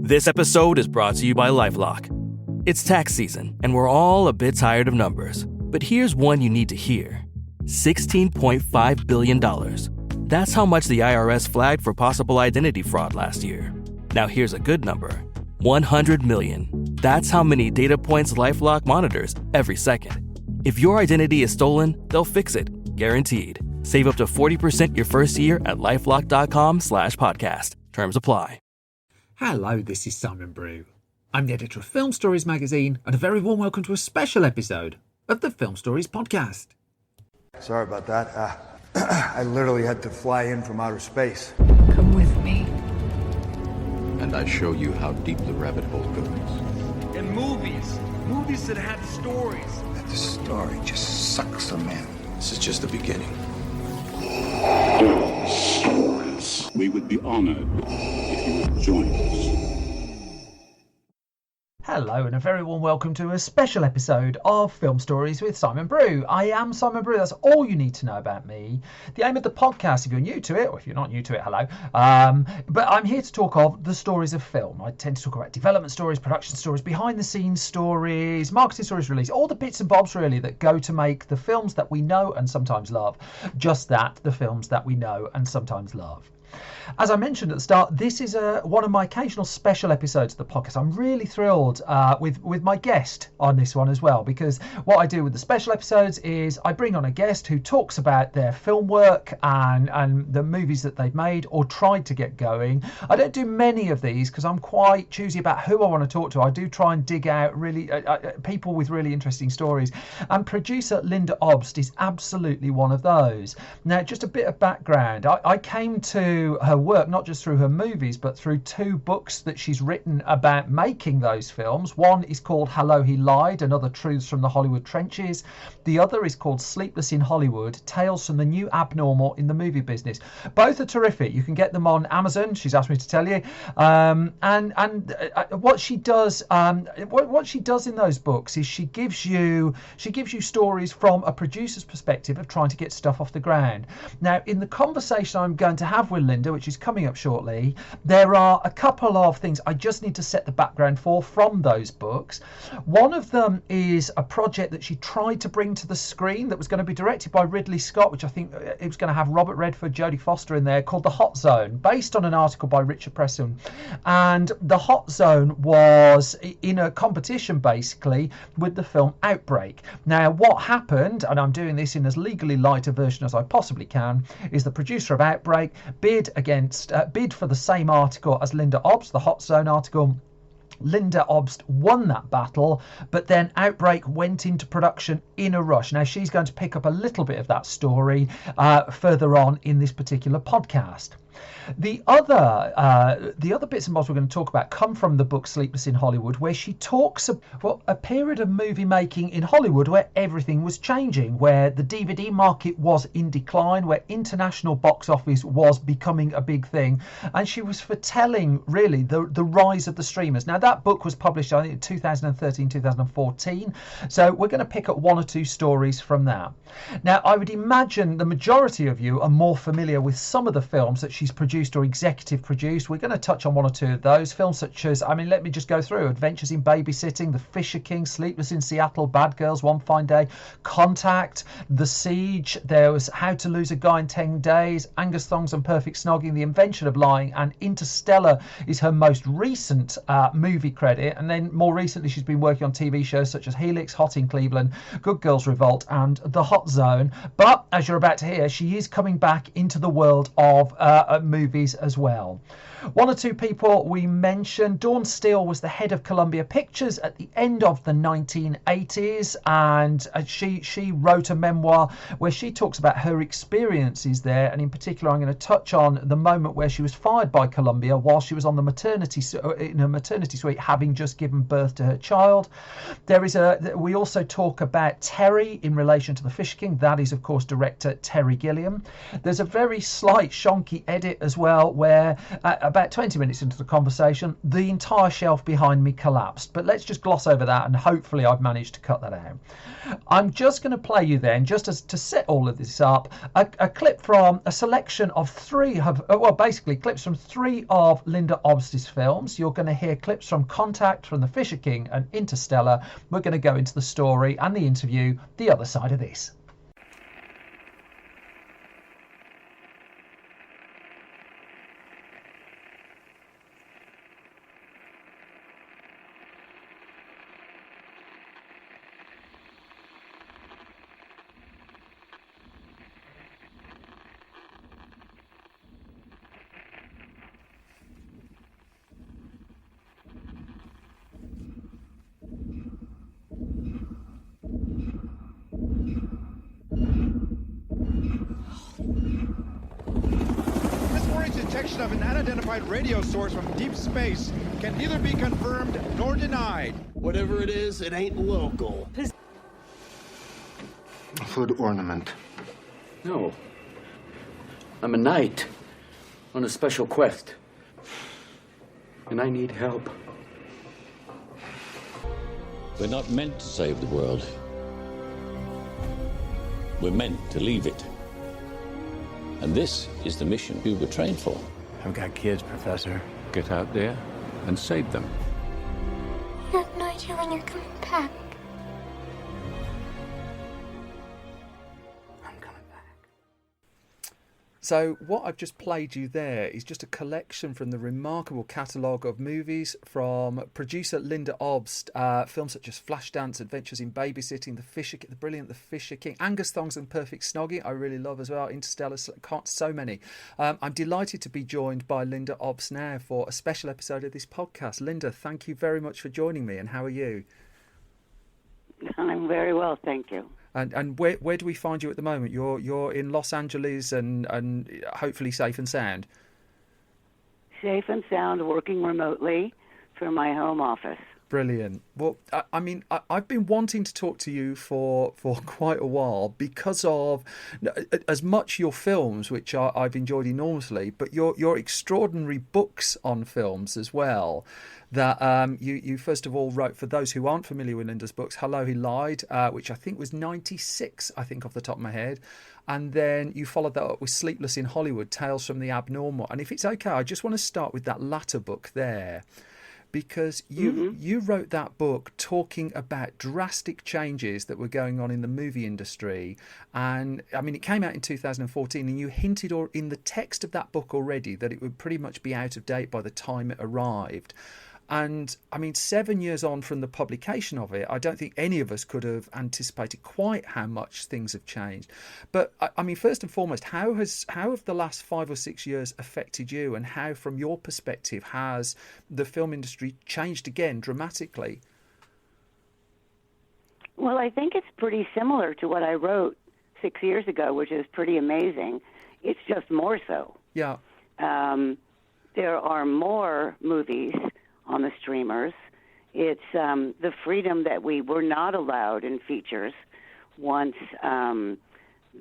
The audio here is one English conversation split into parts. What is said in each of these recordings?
This episode is brought to you by LifeLock. It's tax season, and we're all a bit tired of numbers. But here's one you need to hear. $16.5 billion. That's how much the IRS flagged for possible identity fraud last year. Now here's a good number. 100 million. That's how many data points LifeLock monitors every second. If your identity is stolen, they'll fix it. Guaranteed. Save up to 40% your first year at LifeLock.com/podcast. Terms apply. Hello, this is Simon Brew. I'm the editor of Film Stories magazine, and a very warm welcome to a special episode of the Film Stories podcast. Sorry about that. I literally had to fly in from outer space. Come with me. And I show you how deep the rabbit hole goes. In movies that had stories. That the story just sucks them in. This is just the beginning. Stories. We would be honored if you would join us. Hello and a very warm welcome to a special episode of Film Stories with Simon Brew. I am Simon Brew, that's all you need to know about me. The aim of the podcast, if you're new to it, or if you're not new to it, hello. But I'm here to talk of the stories of film. I tend to talk about development stories, production stories, behind the scenes stories, marketing stories, release, all the bits and bobs really that go to make the films that we know and sometimes love. Just that, the films that we know and sometimes love. As I mentioned at the start, this is one of my occasional special episodes of the podcast. I'm really thrilled with my guest on this one as well, because what I do with the special episodes is I bring on a guest who talks about their film work and the movies that they've made or tried to get going. I don't do many of these because I'm quite choosy about who I want to talk to. I do try and dig out really people with really interesting stories, and producer Lynda Obst is absolutely one of those. Now, just a bit of background. I came to her work not just through her movies but through two books that she's written about making those films. One is called Hello, He Lied and Other Truths from the Hollywood Trenches. The other is called Sleepless in Hollywood, Tales from the New Abnormal in the Movie Business. Both are terrific. You can get them on Amazon, she's asked me to tell you. What she does in those books is she gives you stories from a producer's perspective of trying to get stuff off the ground. Now, in the conversation I'm going to have with Lynda, which is coming up shortly, there are a couple of things I just need to set the background for from those books. One of them is a project that she tried to bring to the screen that was going to be directed by Ridley Scott, which I think it was going to have Robert Redford, Jodie Foster in there, called The Hot Zone, based on an article by Richard Preston. And The Hot Zone was in a competition basically with the film Outbreak. Now, what happened, and I'm doing this in as legally light a version as I possibly can, is the producer of Outbreak bid for the same article as Lynda Obst, the Hot Zone article. Lynda Obst won that battle, but then Outbreak went into production in a rush. Now, she's going to pick up a little bit of that story further on in this particular podcast. The other bits and bobs we're going to talk about come from the book Sleepless in Hollywood, where she talks about a period of movie making in Hollywood where everything was changing, where the DVD market was in decline, where international box office was becoming a big thing, and she was foretelling really the rise of the streamers. Now, that book was published I think in 2013, 2014, so we're going to pick up one or two stories from that. Now, I would imagine the majority of you are more familiar with some of the films that she's produced or executive produced. We're going to touch on one or two of those films, such as, let me just go through: Adventures in Babysitting, The Fisher King, Sleepless in Seattle, Bad Girls, One Fine Day, Contact, The Siege. There was How to Lose a Guy in 10 Days, Angus Thongs and Perfect Snogging, The Invention of Lying, and Interstellar is her most recent movie credit. And then more recently, she's been working on TV shows such as Helix, Hot in Cleveland, Good Girls Revolt, and The Hot Zone. But as you're about to hear, she is coming back into the world of movies as well. One or two people we mentioned. Dawn Steele was the head of Columbia Pictures at the end of the 1980s, and she wrote a memoir where she talks about her experiences there, and in particular I'm going to touch on the moment where she was fired by Columbia while she was on the maternity suite, having just given birth to her child. We also talk about Terry in relation to The Fisher King. That is, of course, director Terry Gilliam. There's a very slight shonky edit as well where about 20 minutes into the conversation, the entire shelf behind me collapsed. But let's just gloss over that, and hopefully I've managed to cut that out. I'm just going to play you then, just as to set all of this up, a clip from a selection of basically clips from 3 of Lynda Obst's films. You're going to hear clips from Contact, from The Fisher King and Interstellar. We're going to go into the story and the interview the other side of this. Of an unidentified radio source from deep space can neither be confirmed nor denied. Whatever it is, it ain't local. A food ornament. No. I'm a knight on a special quest. And I need help. We're not meant to save the world. We're meant to leave it. And this is the mission we were trained for. I've got kids, Professor. Get out there and save them. You have no idea when you're coming back. I'm coming back. So what I've just played you there is just a collection from the remarkable catalogue of movies from producer Lynda Obst, films such as Flashdance, Adventures in Babysitting, The brilliant The Fisher King, Angus Thongs and Perfect Snogging, I really love as well, Interstellar, so many. I'm delighted to be joined by Lynda Obst now for a special episode of this podcast. Lynda, thank you very much for joining me, and how are you? I'm very well, thank you. And where do we find you at the moment? You're in Los Angeles and hopefully safe and sound. Safe and sound, working remotely from my home office. Brilliant. Well, I mean, I've been wanting to talk to you for quite a while because of as much your films, which I've enjoyed enormously, but your extraordinary books on films as well. That you first of all wrote, for those who aren't familiar with Lynda's books, Hello, He Lied, which I think was 96, I think off the top of my head. And then you followed that up with Sleepless in Hollywood, Tales from the Abnormal. And if it's okay, I just want to start with that latter book there. Because you wrote that book talking about drastic changes that were going on in the movie industry. And, I mean, it came out in 2014, and you hinted in the text of that book already that it would pretty much be out of date by the time it arrived. And, I mean, 7 years on from the publication of it, I don't think any of us could have anticipated quite how much things have changed. But, I mean, first and foremost, how have the last 5 or 6 years affected you, and how, from your perspective, has the film industry changed again dramatically? Well, I think it's pretty similar to what I wrote 6 years ago, which is pretty amazing. It's just more so. Yeah. There are more movies on the streamers. It's the freedom that we were not allowed in features once the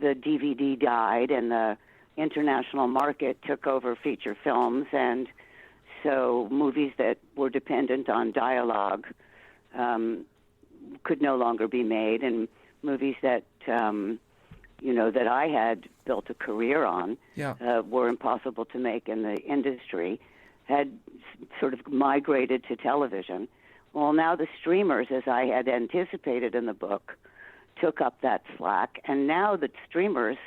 DVD died and the international market took over feature films, and so movies that were dependent on dialogue could no longer be made, and movies that that I had built a career on were impossible to make in the industry, had sort of migrated to television. Well, now the streamers, as I had anticipated in the book, took up that slack, and now the streamers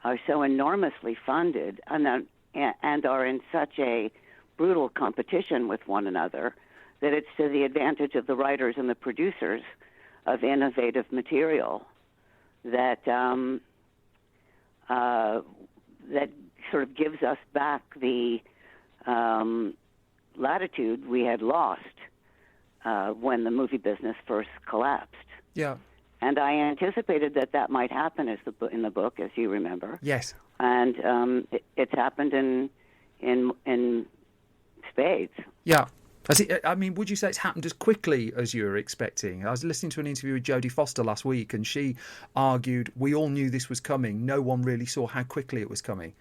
are so enormously funded and are in such a brutal competition with one another that it's to the advantage of the writers and the producers of innovative material that that sort of gives us back the latitude we had lost when the movie business first collapsed. Yeah. And I anticipated that might happen in the book, as you remember. Yes. And it's happened in spades. Yeah. I mean, would you say it's happened as quickly as you were expecting? I was listening to an interview with Jodie Foster last week, and she argued we all knew this was coming. No one really saw how quickly it was coming.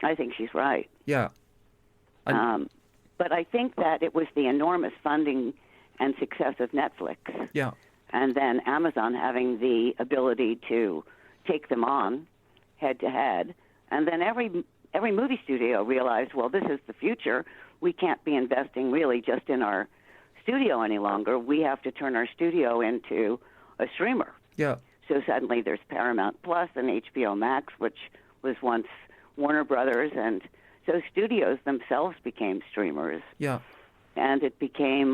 I think she's right. Yeah. But I think that it was the enormous funding and success of Netflix. Yeah. And then Amazon having the ability to take them on head to head. And then every movie studio realized, well, this is the future. We can't be investing really just in our studio any longer. We have to turn our studio into a streamer. Yeah. So suddenly there's Paramount Plus and HBO Max, which was once Warner Brothers, and so studios themselves became streamers. Yeah. And it became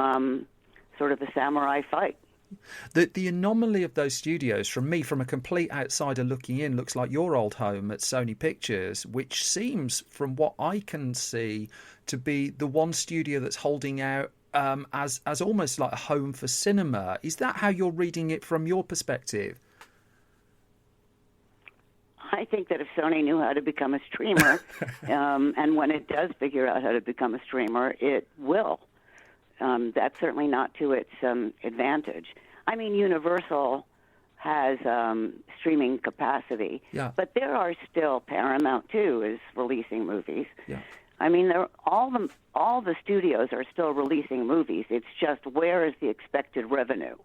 sort of a samurai fight. The anomaly of those studios, from a complete outsider looking in, looks like your old home at Sony Pictures, which seems, from what I can see, to be the one studio that's holding out as almost like a home for cinema. Is that how you're reading it from your perspective? I think that if Sony knew how to become a streamer, and when it does figure out how to become a streamer, it will. That's certainly not to its advantage. I mean, Universal has streaming capacity, but there are still Paramount too is releasing movies. Yeah. I mean, all the studios are still releasing movies. It's just where is the expected revenue?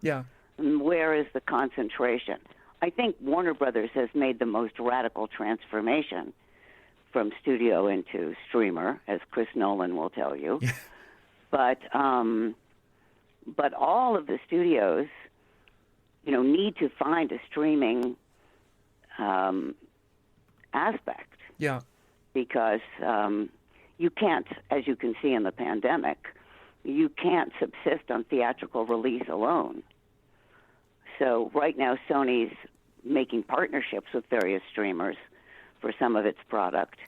Yeah. And where is the concentration? I think Warner Brothers has made the most radical transformation from studio into streamer, as Chris Nolan will tell you. Yeah. But all of the studios, need to find a streaming aspect. Yeah. Because you can't, as you can see in the pandemic, you can't subsist on theatrical release alone. So right now, Sony's making partnerships with various streamers for some of its product.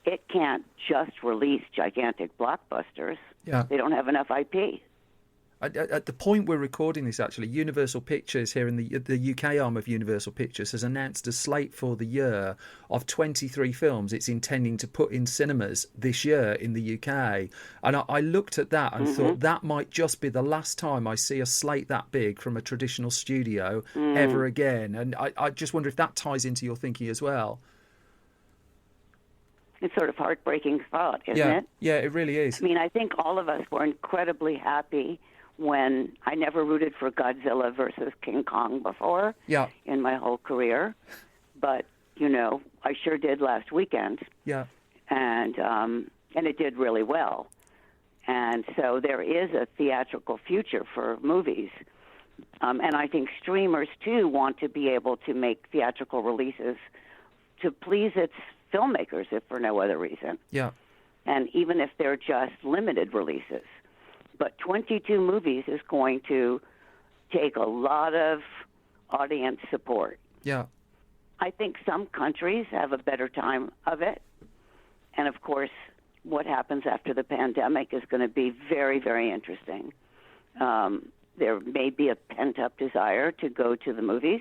It can't just release gigantic blockbusters. Yeah. They don't have enough IP. At the point we're recording this, actually, Universal Pictures here in the UK arm of Universal Pictures has announced a slate for the year of 23 films it's intending to put in cinemas this year in the UK. And I looked at that and thought that might just be the last time I see a slate that big from a traditional studio ever again. And I just wonder if that ties into your thinking as well. It's sort of heartbreaking thought, isn't it? Yeah, it really is. I mean, I think all of us were incredibly happy when I never rooted for Godzilla versus King Kong before in my whole career. But, I sure did last weekend. Yeah. And it did really well. And so there is a theatrical future for movies. And I think streamers, too, want to be able to make theatrical releases to please its filmmakers, if for no other reason. Yeah. And even if they're just limited releases. But 22 movies is going to take a lot of audience support. Yeah. I think some countries have a better time of it. And, of course, what happens after the pandemic is going to be very, very interesting. There may be a pent-up desire to go to the movies.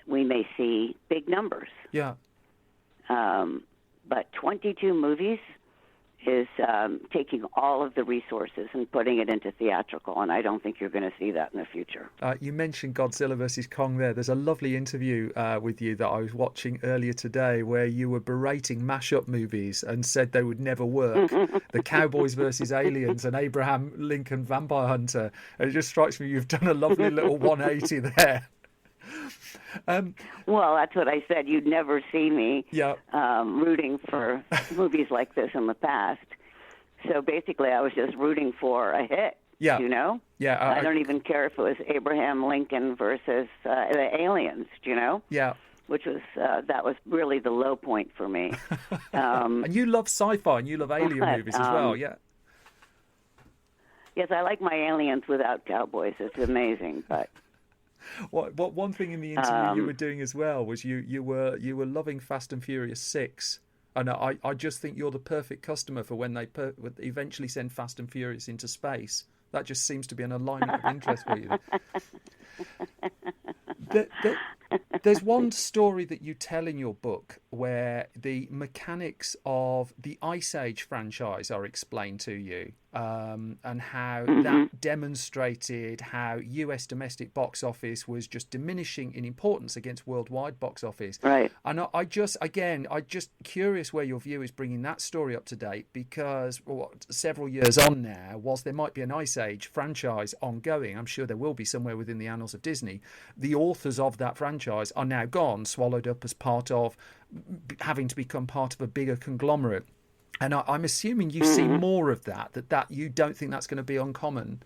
We may see big numbers. Yeah. But 22 movies is taking all of the resources and putting it into theatrical, and I don't think you're going to see that in the future. You mentioned Godzilla vs Kong there. There's a lovely interview with you that I was watching earlier today where you were berating mashup movies and said they would never work. The Cowboys versus Aliens and Abraham Lincoln Vampire Hunter. And it just strikes me you've done a lovely little 180 there. Well, that's what I said. You'd never see me rooting for movies like this in the past. So basically, I was just rooting for a hit. Yeah. Yeah. I don't even care if it was Abraham Lincoln versus the Aliens. Yeah. Which was that was really the low point for me. And you love sci-fi and you love alien movies as well. Yeah. Yes, I like my aliens without cowboys. It's amazing, but. What one thing in the interview you were doing as well was you were loving Fast and Furious 6, and I just think you're the perfect customer for when they eventually send Fast and Furious into space. That just seems to be an alignment of interest for you. There's one story that you tell in your book where the mechanics of the Ice Age franchise are explained to you, and how that demonstrated how US domestic box office was just diminishing in importance against worldwide box office. Right. And I just curious where your view is bringing that story up to date, because several years on now, whilst there might be an Ice Age franchise ongoing, I'm sure there will be somewhere within the annals of Disney, the authors of that franchise are now gone, swallowed up as part of having to become part of a bigger conglomerate. And I'm assuming you see more of that you don't think that's going to be uncommon.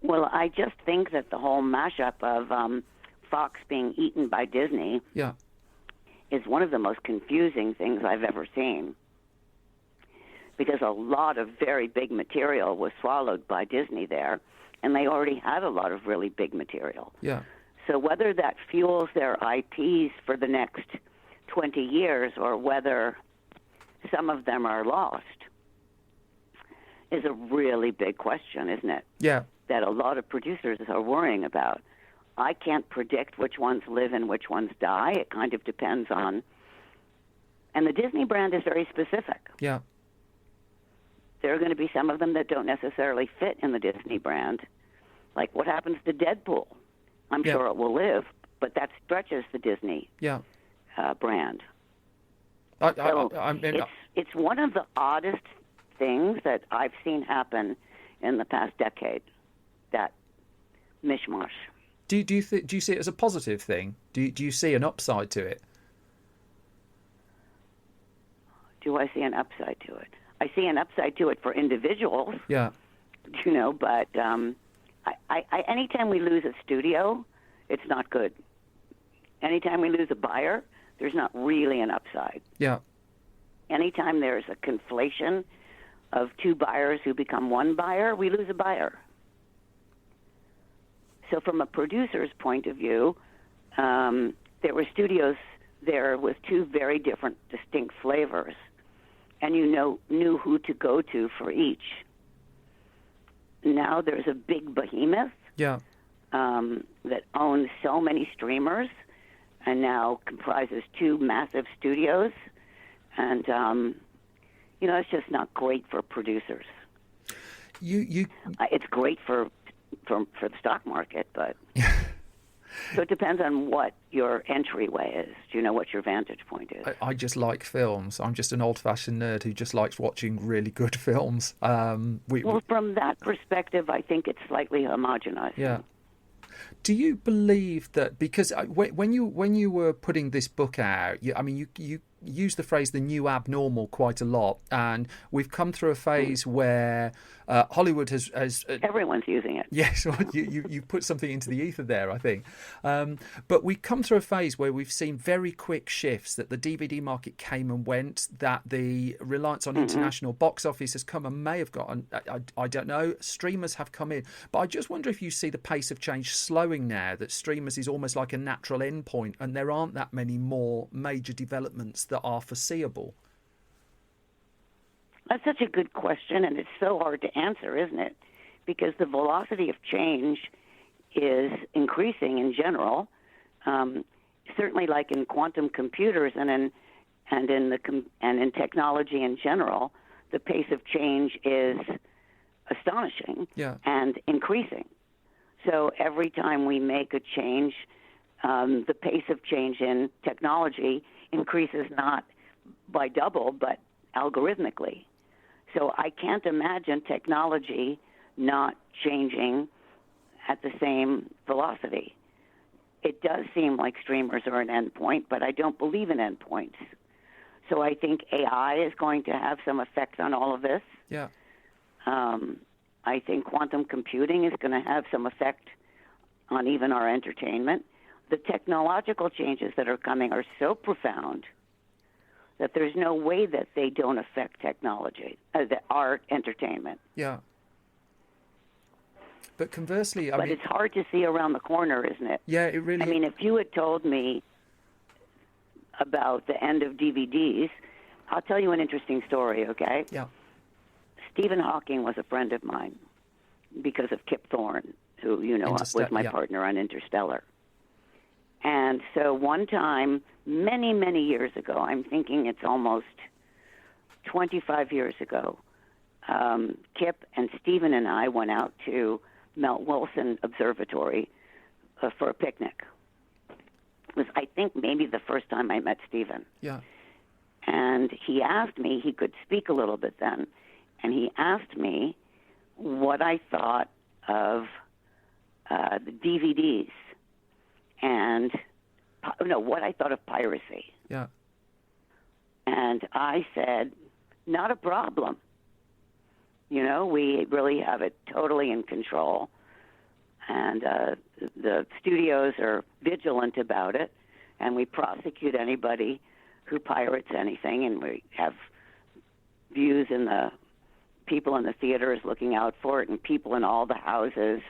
Well, I just think that the whole mashup of Fox being eaten by Disney is one of the most confusing things I've ever seen, because a lot of very big material was swallowed by Disney there, and they already had a lot of really big material. Yeah. So whether that fuels their IPs for the next 20 years or whether some of them are lost is a really big question, isn't it? Yeah. That a lot of producers are worrying about. I can't predict which ones live and which ones die. It kind of depends on... And the Disney brand is very specific. Yeah. There are going to be some of them that don't necessarily fit in the Disney brand. Like what happens to Deadpool? I'm sure it will live, but that stretches the Disney brand. It's one of the oddest things that I've seen happen in the past decade, that mishmash. Do you see it as a positive thing? Do you see an upside to it? Do I see an upside to it? I see an upside to it for individuals. Yeah. But anytime we lose a studio, it's not good. Anytime we lose a buyer, there's not really an upside. Yeah. Anytime there's a conflation of two buyers who become one buyer, we lose a buyer. So from a producer's point of view, there were studios there with two very different, distinct flavors, and you knew who to go to for each. Now there's a big behemoth that owns so many streamers and now comprises two massive studios. And, it's just not great for producers. It's great for the stock market, but... So it depends on what your entryway is. Do you know what your vantage point is? I just like films. I'm just an old-fashioned nerd who just likes watching really good films. Well, from that perspective, I think it's slightly homogenized. Yeah. Do you believe that, because when you were putting this book out, you use the phrase "the new abnormal" quite a lot, and we've come through a phase where Hollywood has everyone's using it. Yes, well, you put something into the ether there, I think. But we've come through a phase where we've seen very quick shifts, that the DVD market came and went, that the reliance on international box office has come and may have gotten, I don't know, streamers have come in. But I just wonder if you see the pace of change slowing now, that streamers is almost like a natural endpoint and there aren't that many more major developments that are foreseeable. That's such a good question, and it's so hard to answer, isn't it? Because the velocity of change is increasing in general. Certainly, like in quantum computers and in technology in general, the pace of change is astonishing and increasing. So every time we make a change, the pace of change in technology increases not by double, but algorithmically. So I can't imagine technology not changing at the same velocity. It does seem like streamers are an endpoint, but I don't believe in endpoints. So I think AI is going to have some effect on all of this. Yeah. I think quantum computing is going to have some effect on even our entertainment. The technological changes that are coming are so profound that there's no way that they don't affect technology, our entertainment. Yeah. But conversely, But it's hard to see around the corner, isn't it? Yeah, it really... I mean, if you had told me about the end of DVDs, I'll tell you an interesting story, okay? Yeah. Stephen Hawking was a friend of mine because of Kip Thorne, who, was my partner on Interstellar. And so one time, many, many years ago, I'm thinking it's almost 25 years ago, Kip and Stephen and I went out to Mount Wilson Observatory for a picnic. It was, I think, maybe the first time I met Stephen. Yeah. And he asked me, he could speak a little bit then, and he asked me what I thought of the DVDs and, what I thought of piracy. Yeah. And I said, not a problem. We really have it totally in control. And the studios are vigilant about it, and we prosecute anybody who pirates anything, and we have views in the people in the theaters looking out for it, and people in all the houses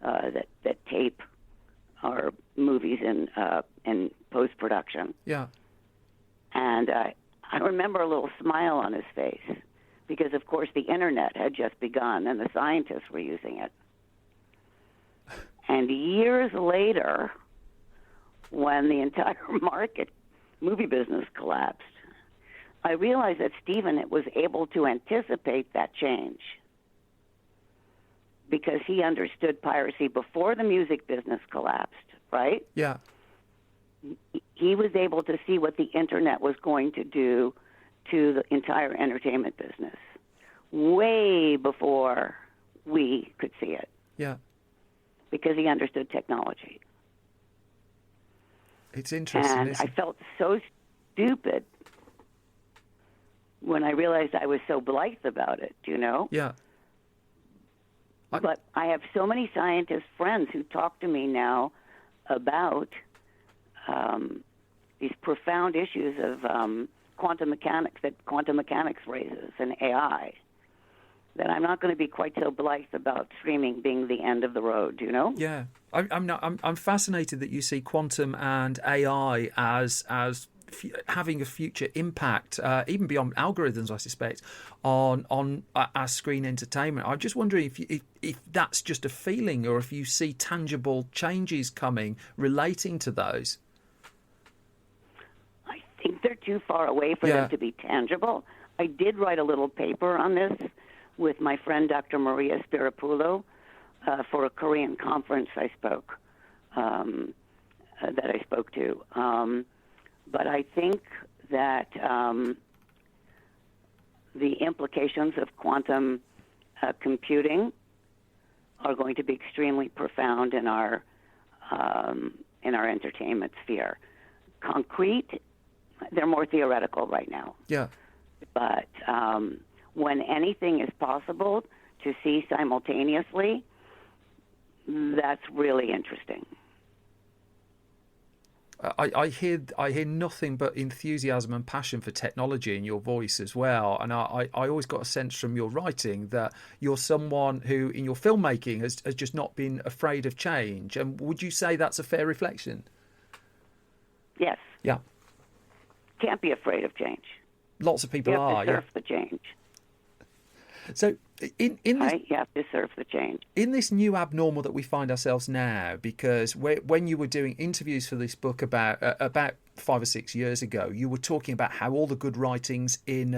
that tape our movies in post-production. Yeah. And I remember a little smile on his face because, of course, the Internet had just begun and the scientists were using it. And years later, when the entire movie business collapsed, I realized that Stephen was able to anticipate that change because he understood piracy before the music business collapsed, right? Yeah. He was able to see what the Internet was going to do to the entire entertainment business way before we could see it. Yeah. Because he understood technology. It's interesting, and isn't I felt so stupid when I realized I was so blithe about it, Yeah. But I have so many scientist friends who talk to me now about these profound issues of quantum mechanics that quantum mechanics raises and AI, that I'm not going to be quite so blithe about streaming being the end of the road, Yeah, I'm fascinated that you see quantum and AI as having a future impact, even beyond algorithms, I suspect, on our screen entertainment. I'm just wondering if that's just a feeling, or if you see tangible changes coming relating to those. I think they're too far away for them to be tangible. I did write a little paper on this with my friend Dr. Maria Spirapulo for a Korean conference I spoke to. But I think that the implications of quantum computing are going to be extremely profound in our entertainment sphere. Concrete, they're more theoretical right now. Yeah. But when anything is possible to see simultaneously, that's really interesting. I hear nothing but enthusiasm and passion for technology in your voice as well, and I always got a sense from your writing that you're someone who, in your filmmaking, has just not been afraid of change. And would you say that's a fair reflection? Yes. Yeah. Can't be afraid of change. Lots of people are. You have to surf the change. So in this, you have to surf the change. In this new abnormal that we find ourselves now, because when you were doing interviews for this book about 5 or 6 years ago, you were talking about how all the good writings in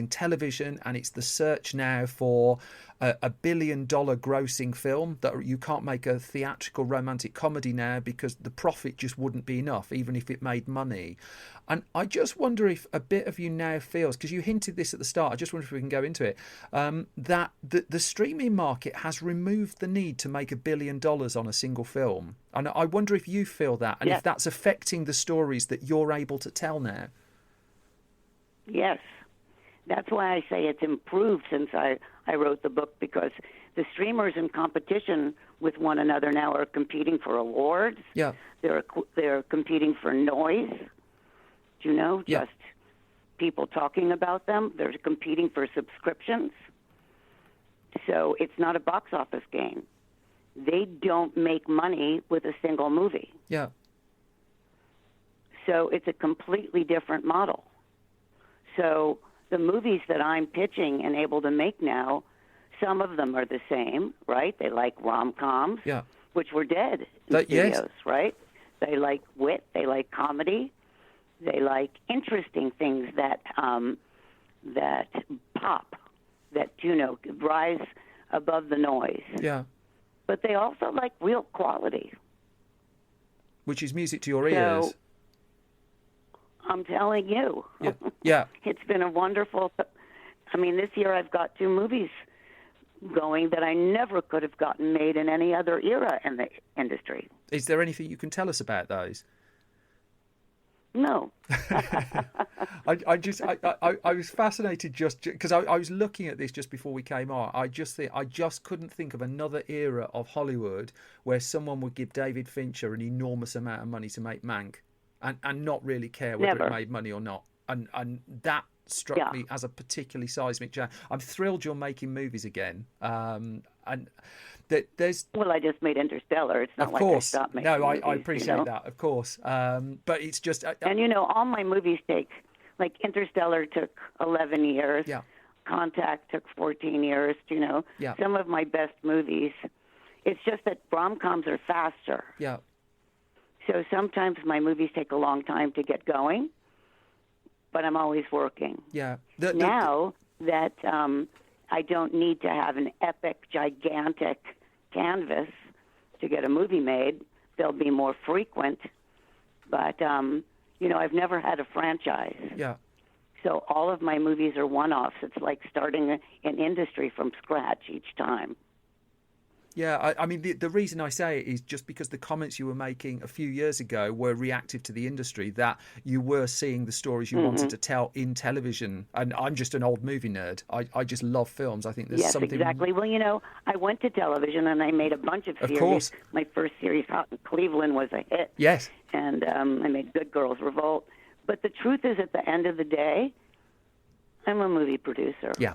television, and it's the search now for a $1 billion grossing film, that you can't make a theatrical romantic comedy now because the profit just wouldn't be enough, even if it made money. And I just wonder if a bit of you now feels, because you hinted this at the start, I just wonder if we can go into it, that the streaming market has removed the need to make $1 billion on a single film. And I wonder if you feel that, and if that's affecting the stories that you're able to tell now. Yes. That's why I say it's improved since I wrote the book, because the streamers in competition with one another now are competing for awards. Yeah. They're competing for noise. Just people talking about them. They're competing for subscriptions. So it's not a box office game. They don't make money with a single movie. Yeah. So it's a completely different model. So the movies that I'm pitching and able to make now, some of them are the same, right? They like rom-coms. Yeah. which were dead in studios, right? They like wit, they like comedy, they like interesting things that that pop, that rise above the noise. Yeah. But they also like real quality, which is music to your ears. So, I'm telling you. Yeah. It's been a wonderful. I mean, this year I've got 2 movies going that I never could have gotten made in any other era in the industry. Is there anything you can tell us about those? No. I was fascinated just because I was looking at this just before we came on. I just couldn't think of another era of Hollywood where someone would give David Fincher an enormous amount of money to make Mank and not really care whether it made money or not. And that struck me as a particularly seismic change. I'm thrilled you're making movies again. And there's I just made Interstellar. It's not like I stopped making movies. I appreciate that, of course. But it's just and all my movies take, like, Interstellar took 11 years. Yeah. Contact took 14 years. Yeah. Some of my best movies. It's just that rom-coms are faster. Yeah. So sometimes my movies take a long time to get going, but I'm always working. Yeah. Now that I don't need to have an epic, gigantic canvas to get a movie made, they'll be more frequent. But, I've never had a franchise. Yeah. So all of my movies are one-offs. It's like starting an industry from scratch each time. Yeah, I mean, the reason I say it is just because the comments you were making a few years ago were reactive to the industry, that you were seeing the stories you wanted to tell in television. And I'm just an old movie nerd. I just love films. I think there's something... Yes, exactly. Well, I went to television and I made a bunch of series. Of course. My first series, Hot in Cleveland, was a hit. Yes. And I made Good Girls Revolt. But the truth is, at the end of the day, I'm a movie producer. Yeah.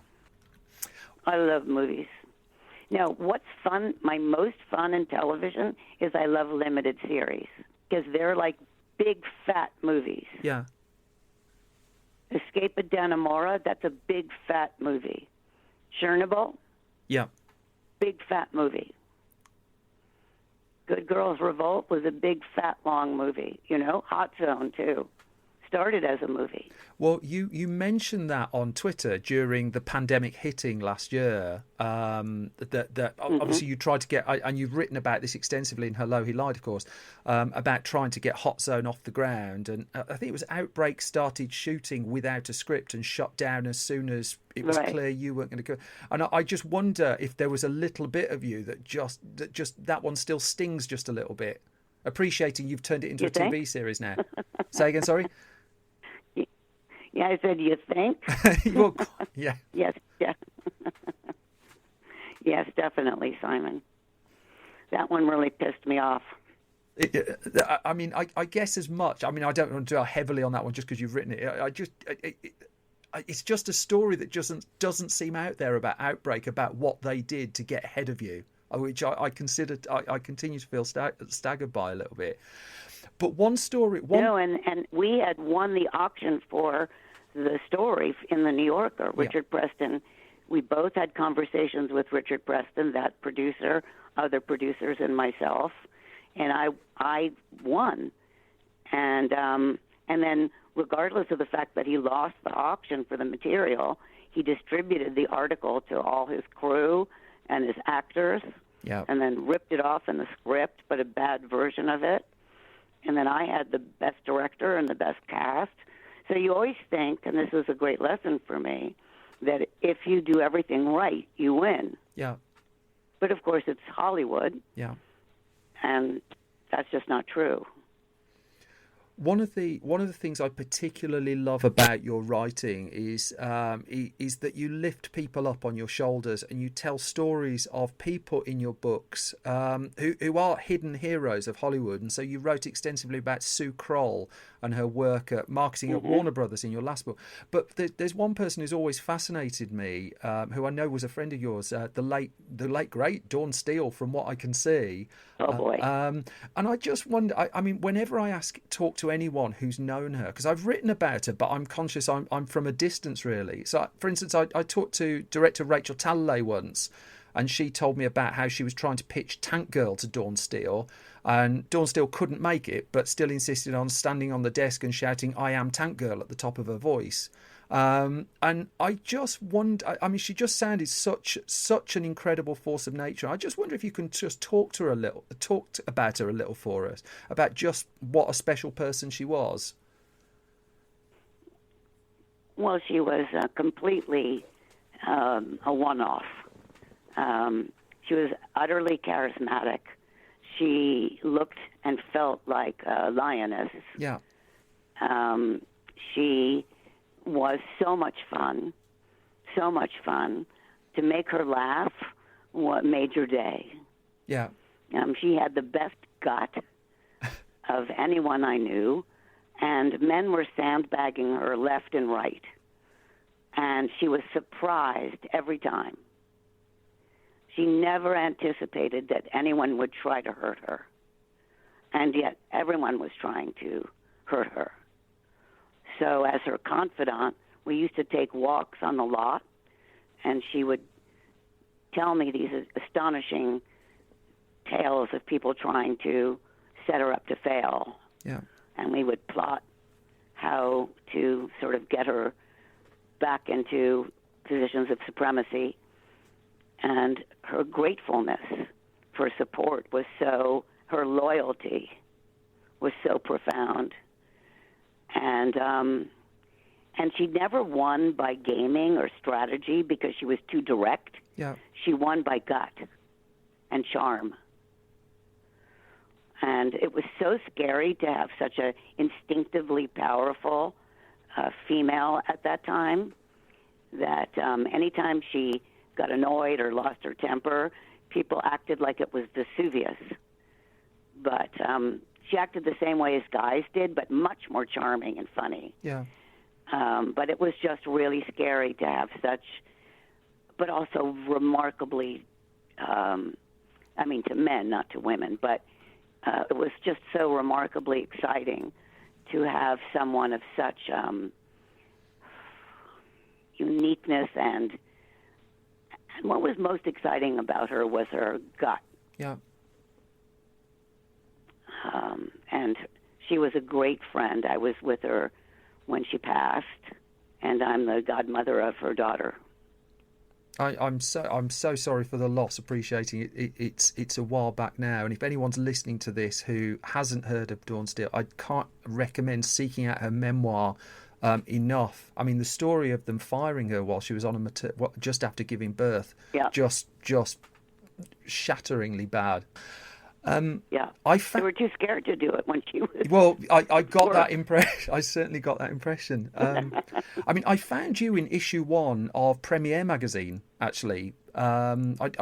I love movies. Now, what's fun, my most fun in television is I love limited series because they're like big, fat movies. Yeah. Escape at Dannemora, that's a big, fat movie. Chernobyl? Yeah. Big, fat movie. Good Girls Revolt was a big, fat, long movie. Hot Zone, too. Started as a movie. Well, you mentioned that on Twitter during the pandemic hitting last year. Obviously you tried to get, and you've written about this extensively in Hello, He Lied, of course, about trying to get Hot Zone off the ground. And I think it was Outbreak started shooting without a script and shut down as soon as it was clear you weren't going to go. And I just wonder if there was a little bit of you that one still stings just a little bit. Appreciating you've turned it into a TV series now. Say again, sorry? Yeah, I said, you think? Yeah. Yes, yeah. Yes, definitely, Simon. That one really pissed me off. I mean, I guess as much. I mean, I don't want to dwell heavily on that one just because you've written it. It's just a story that doesn't seem out there about Outbreak, about what they did to get ahead of you, which I continue to feel staggered by a little bit. But one story... and we had won the auction for the story in the New Yorker, Richard Preston. We both had conversations with Richard Preston, that producer, other producers, and myself, and I won. And then, regardless of the fact that he lost the auction for the material, he distributed the article to all his crew and his actors, and then ripped it off in the script, but a bad version of it. And then I had the best director and the best cast. So you always think, and this was a great lesson for me, that if you do everything right, you win. Yeah. But of course, it's Hollywood. Yeah. And that's just not true. One of the things I particularly love about your writing is that you lift people up on your shoulders and you tell stories of people in your books who are hidden heroes of Hollywood. And so you wrote extensively about Sue Kroll and her work at marketing at Warner Brothers in your last book. But there's one person who's always fascinated me, who I know was a friend of yours, the late great Dawn Steele, from what I can see. Oh boy! And I just wonder. I mean, whenever I talk to anyone who's known her, because I've written about her, but I'm conscious I'm from a distance, really. So, for instance, I talked to director Rachel Talalay once, and she told me about how she was trying to pitch Tank Girl to Dawn Steele, and Dawn Steele couldn't make it, but still insisted on standing on the desk and shouting, "I am Tank Girl" at the top of her voice. And I just wonder, I mean, she just sounded such an incredible force of nature. I just wonder if you can just talk about her a little for us, about just what a special person she was. Well, she was completely a one-off. She was utterly charismatic. She looked and felt like a lioness. Yeah. She was so much fun. To make her laugh, what made your day. Yeah. She had the best gut of anyone I knew, and men were sandbagging her left and right. And she was surprised every time. She never anticipated that anyone would try to hurt her. And yet everyone was trying to hurt her. So as her confidant, we used to take walks on the lot, and she would tell me these astonishing tales of people trying to set her up to fail. Yeah. And we would plot how to sort of get her back into positions of supremacy. And her gratefulness for support was her loyalty was so profound. And she never won by gaming or strategy because she was too direct. Yeah. She won by gut and charm. And it was so scary to have such a instinctively powerful female at that time that anytime she got annoyed or lost her temper, people acted like it was Vesuvius. But she acted the same way as guys did, but much more charming and funny. Yeah. But it was just really scary to have such, but also remarkably, to men, not to women, but it was just so remarkably exciting to have someone of such uniqueness, and what was most exciting about her was her gut. Yeah. And she was a great friend. I was with her when she passed, and I'm the godmother of her daughter. I'm so sorry for the loss. Appreciating it. It's a while back now, and if anyone's listening to this who hasn't heard of Dawn Steele, I can't recommend seeking out her memoir enough. I mean, the story of them firing her while she was on just after giving birth, just shatteringly bad. Yeah, they were too scared to do it when she was. Well, I got that impression. I certainly got that impression. I mean, I found you in issue 1 of Premiere magazine. Actually, I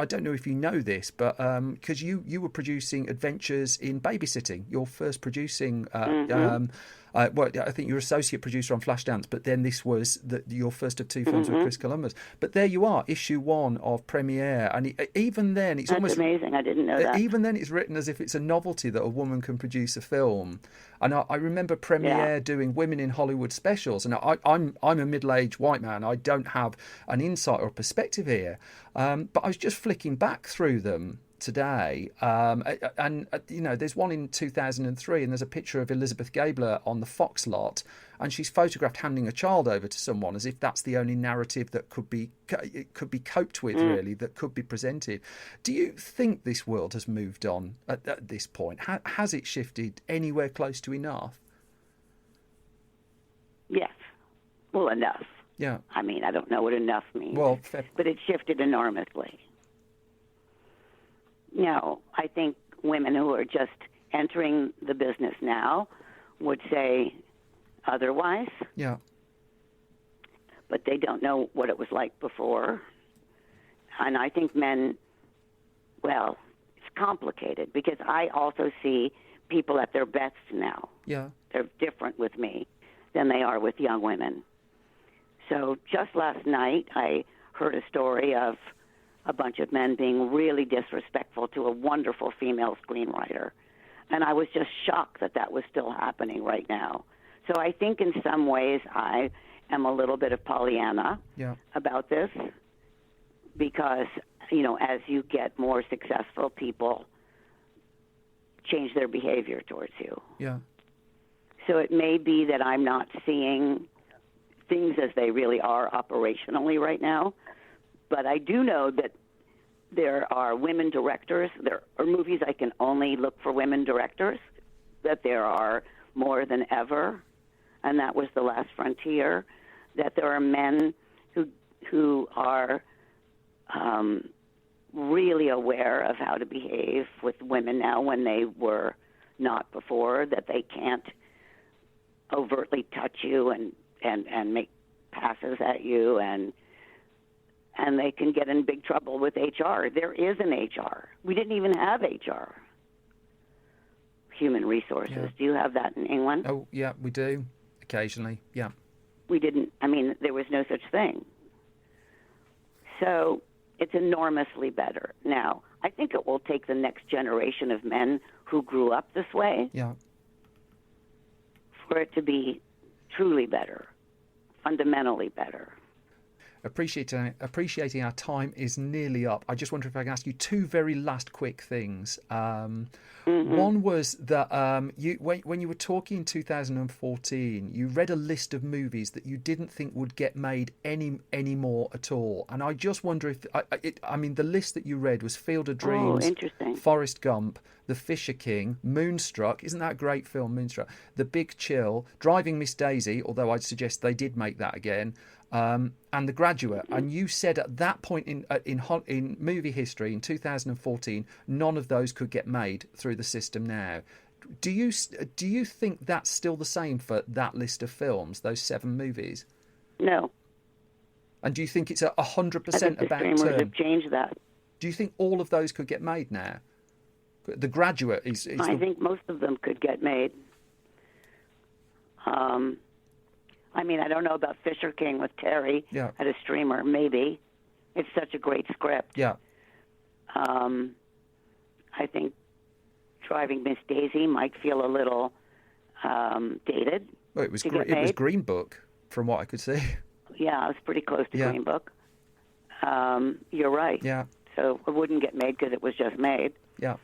don't know if you know this, but because you were producing Adventures in Babysitting, your first producing. Well, I think you're associate producer on Flashdance, but then this was your first of 2 films with Chris Columbus. But there you are, issue 1 of Premiere, and even then it's almost amazing. I didn't know that. Even then, it's written as if it's a novelty that a woman can produce a film. And I remember Premiere doing Women in Hollywood specials, and I'm a middle-aged white man. I don't have an insight or perspective here, but I was just flicking back through them today, and there's one in 2003, and there's a picture of Elizabeth Gabler on the Fox lot, and she's photographed handing a child over to someone, as if that's the only narrative that could be coped with, really, that could be presented. Do you think this world has moved on at this point? Has it shifted anywhere close to enough? Yes, well, enough. Yeah. I mean, I don't know what enough means, but it shifted enormously. No, I think women who are just entering the business now would say otherwise. Yeah. But they don't know what it was like before. And I think men, well, it's complicated because I also see people at their best now. Yeah. They're different with me than they are with young women. So just last night, I heard a story of a bunch of men being really disrespectful to a wonderful female screenwriter. And I was just shocked that that was still happening right now. So I think in some ways I am a little bit of Pollyanna about this because, as you get more successful, people change their behavior towards you. Yeah. So it may be that I'm not seeing things as they really are operationally right now, but I do know that there are women directors. There are movies I can only look for women directors, that there are more than ever, and that was The Last Frontier, that there are men who are really aware of how to behave with women now when they were not before, that they can't overtly touch you and make passes at you, and they can get in big trouble with HR. There is an HR. We didn't even have HR. Human resources. Yeah. Do you have that in England? Oh, yeah, we do. Occasionally, yeah. We didn't. I mean, there was no such thing. So it's enormously better. Now, I think it will take the next generation of men who grew up this way for it to be truly better, fundamentally better. Appreciating our time is nearly up. I just wonder if I can ask you two very last quick things. One was that when you were talking in 2014, you read a list of movies that you didn't think would get made any more at all. And I just wonder if, the list that you read was Field of Dreams, Forrest Gump, The Fisher King, Moonstruck. Isn't that a great film, Moonstruck? The Big Chill, Driving Miss Daisy, although I'd suggest they did make that again. And The Graduate, and you said at that point in movie history in 2014, none of those could get made through the system now. Do you think that's still the same for that list of films, those 7 movies? No. And do you think it's 100% about the streamers have changed that. Do you think all of those could get made now? The Graduate is I think most of them could get made. I don't know about Fisher King with Terry at a streamer. Maybe. It's such a great script. Yeah. I think Driving Miss Daisy might feel a little dated. Well, it was Green Book, from what I could see. Yeah, it was pretty close to Green Book. You're right. Yeah. So it wouldn't get made because it was just made. Yeah.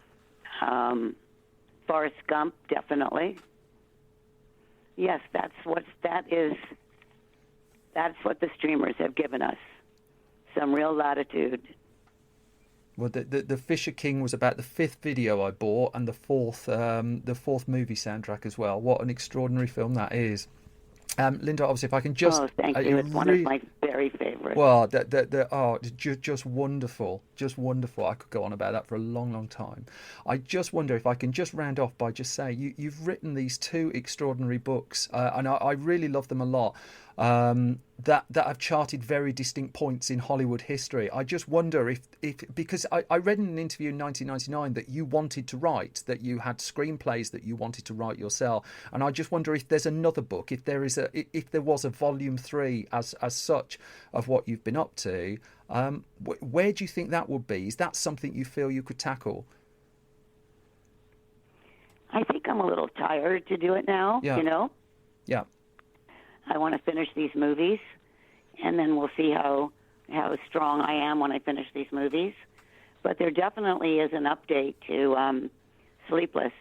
Forrest Gump, definitely. Yes, that's what the streamers have given us. Some real latitude. Well, the Fisher King was about the 5th video I bought, and the fourth movie soundtrack as well. What an extraordinary film that is. Lynda, obviously, if I can just... Oh, thank you. It's one of my very favorites. Well, just wonderful. Just wonderful. I could go on about that for a long, long time. I just wonder if I can just round off by just saying you've written these 2 extraordinary books, and I really love them a lot, that have charted very distinct points in Hollywood history. I just wonder if because I read in an interview in 1999 that you wanted to write, that you had screenplays that you wanted to write yourself, and I just wonder if there's another book, if there was a volume 3 as such of what you've been up to. Where do you think that would be? Is that something you feel you could tackle? I think I'm a little tired to do it now. Yeah. Yeah. I want to finish these movies, and then we'll see how strong I am when I finish these movies. But there definitely is an update to Sleepless,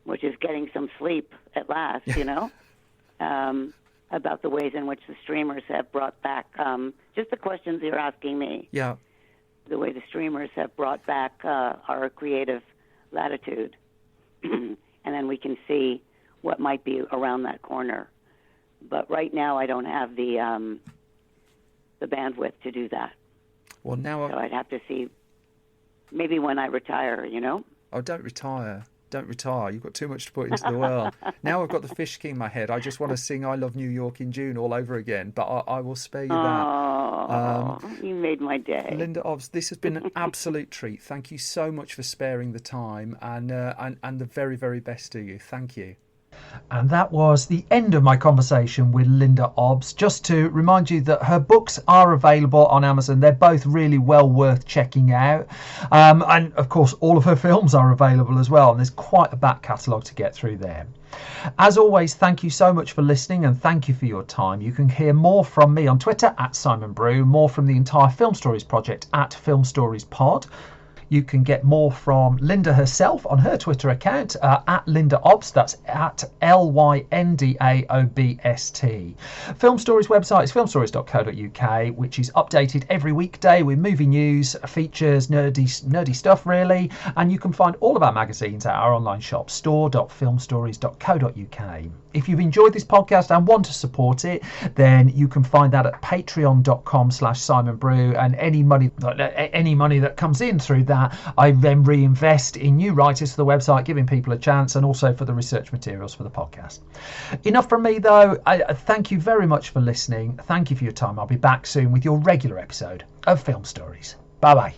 which is getting some sleep at last, about the ways in which the streamers have brought back, just the questions you're asking me. Yeah. The way the streamers have brought back our creative latitude. And then we can see what might be around that corner. But right now, I don't have the bandwidth to do that. Well, now so I'd have to see. Maybe when I retire, Oh, don't retire! Don't retire! You've got too much to put into the world. Now I've got the Fish King in my head. I just want to sing "I Love New York" in June all over again. But I will spare you that. Oh, you made my day, Lynda Obst. This has been an absolute treat. Thank you so much for sparing the time, and the very, very best to you. Thank you. And that was the end of my conversation with Lynda Obst. Just to remind you that her books are available on Amazon. They're both really well worth checking out. And of course, all of her films are available as well. And there's quite a back catalogue to get through there. As always, thank you so much for listening and thank you for your time. You can hear more from me on Twitter at Simon Brew, more from the entire Film Stories project at Film Stories Pod. You can get more from Lynda herself on her Twitter account at Lynda Obst. That's at LYNDAOBST. Film Stories website is filmstories.co.uk, which is updated every weekday with movie news, features, nerdy stuff really. And you can find all of our magazines at our online shop, store.filmstories.co.uk. If you've enjoyed this podcast and want to support it, then you can find that at patreon.com/SimonBrew, and any money that comes in through that I then reinvest in new writers for the website, giving people a chance, and also for the research materials for the podcast. Enough from me though. I thank you very much for listening. Thank you for your time. I'll be back soon with your regular episode of Film Stories. Bye bye.